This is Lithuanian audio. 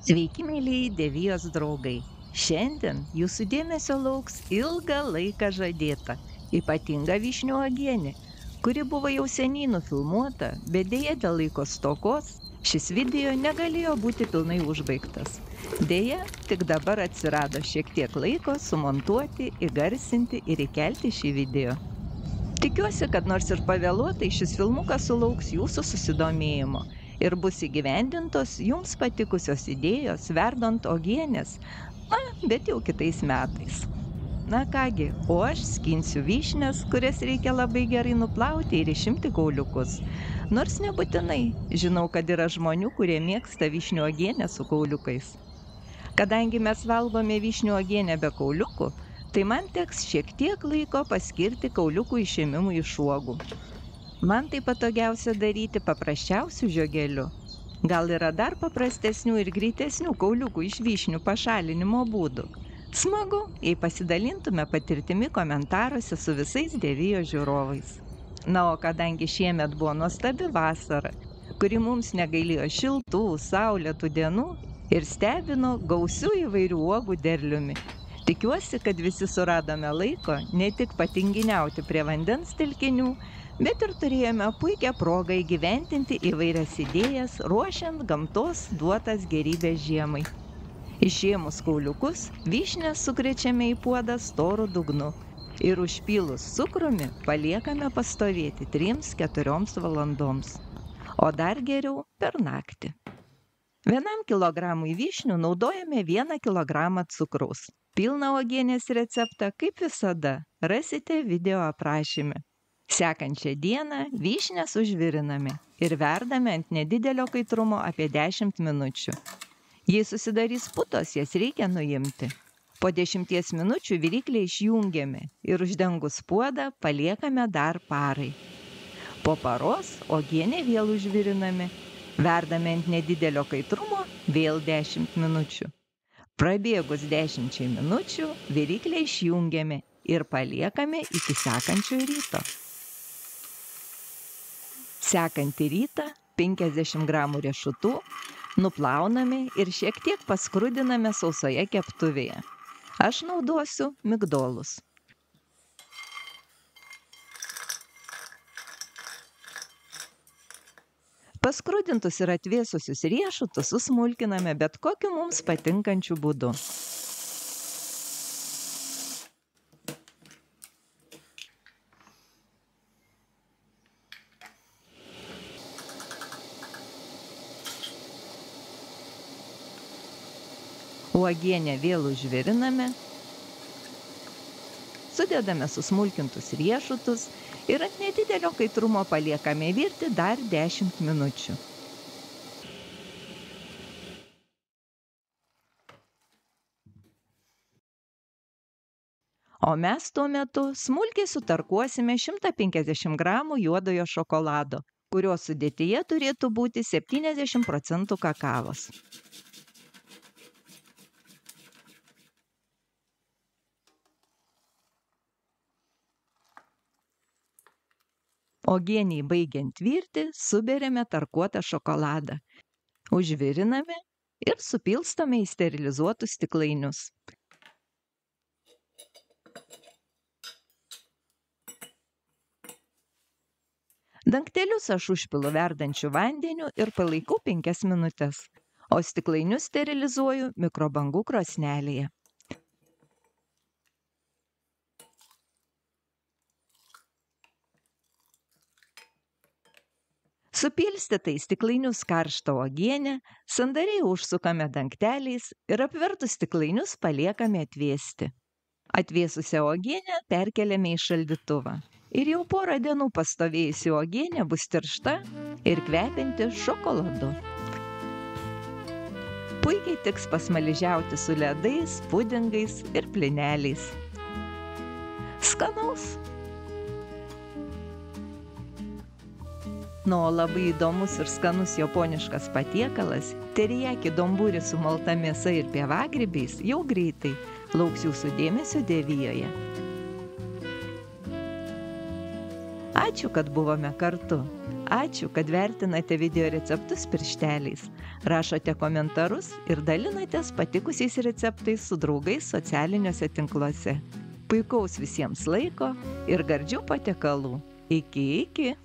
Sveiki, mėlyjei Devijos draugai. Šiandien jūsų dėmesio lauks ilgą laiką žadėta, ypatinga vyšnių uogienė, kuri buvo jau seniai nufilmuota, bet dėja dėl laiko stokos šis video negalėjo būti pilnai užbaigtas. Dėja, tik dabar atsirado šiek tiek laiko sumontuoti, įgarsinti ir įkelti šį video. Tikiuosi, kad nors ir pavėluotai šis filmukas sulauks jūsų susidomėjimo ir bus įgyvendintos jums patikusios idėjos verdant uogienės, bet jau kitais metais. Na kągi, o aš skinsiu vyšnes, kurias reikia labai gerai nuplauti ir išimti kauliukus. Nors nebūtinai, žinau, kad yra žmonių, kurie mėgsta vyšnių uogienę su kauliukais. Kadangi mes valgome vyšnių uogienę be kauliukų, tai man teks šiek tiek laiko paskirti kauliukų išėmimui iš uogų. Man tai patogiausia daryti paprasčiausiu žiogeliu. Gal yra dar paprastesnių ir greitesnių kauliukų iš vyšnių pašalinimo būdų. Smagu, jei pasidalintume patirtimi komentaruose su visais Devijos žiūrovais. Na, o kadangi šiemet buvo nuostabi vasara, kuri mums negailėjo šiltų, saulėtų dienų ir stebino gausių įvairių uogų derliumi. Tikiuosi, kad visi suradome laiko ne tik patinginiauti prie vandens telkinių, bet ir turėjome puikią progą įgyventinti įvairias idėjas, ruošiant gamtos duotas gerybės žiemai. Išėmus kauliukus, vyšnes sukrečiame į puodą storų dugnu ir užpylus cukrumi paliekame pastovėti 3–4 valandoms, o dar geriau per naktį. 1 kilogramui vyšnių naudojame 1 kilogramą cukraus. Pilną uogienės receptą, kaip visada, rasite video aprašyme. Sekančią dieną vyšnes užviriname ir verdame ant nedidelio kaitrumo apie 10 minučių. Jei susidarys putos, jas reikia nuimti. Po 10 minučių viryklę išjungiame ir uždengus puodą paliekame dar parai. Po paros uogienę vėl užviriname, verdame ant nedidelio kaitrumo vėl 10 minučių. Prabėgus 10 minučių viryklę išjungiame ir paliekame iki sekančio ryto. Sekantį rytą 50 gramų riešutų nuplauname ir šiek tiek paskrudiname sausoje keptuvėje. Aš naudosiu migdolus. Paskrudintus ir atvėsusius riešutus susmulkiname bet kokiu mums patinkančiu būdu. Uogienę vėl užviriname, sudedame susmulkintus riešutus ir ant nedidelio kaitrumo paliekame virti dar 10 minučių. O mes tuo metu smulkiai sutarkuosime 150 gramų juodojo šokolado, kurio sudėtyje turėtų būti 70% kakavos. Uogienei baigiant virti, suberiame tarkuotą šokoladą. Užviriname ir supilstome į sterilizuotus stiklainius. Dangtelius aš užpilu verdančiu vandeniu ir palaikau 5 minutes, o stiklainius sterilizuoju mikrobangų krosnelėje. Supilstytą į stiklainius karštą uogienę sandariai užsukame dangteliais ir apvertus stiklainius paliekame atvėsti. Atvėsusią uogienę perkeliame į šaldytuvą. Ir jau porą dienų pastovėjusi uogienė bus tiršta ir kvepianti šokoladu. Puikiai tiks pasmaližiauti su ledais, pudingais ir blyneliais. Skanaus! O labai įdomus ir skanus japoniškas patiekalas, teriyaki domburi su malta mėsa ir pievagrybiais jau greitai lauks jūsų dėmesio Devijoje. Ačiū, kad buvome kartu. Ačiū, kad vertinate video receptus piršteliais, rašote komentarus ir dalinatės patikusiais receptais su draugais socialiniuose tinkluose. Puikaus visiems laiko ir gardžių patiekalų. Iki.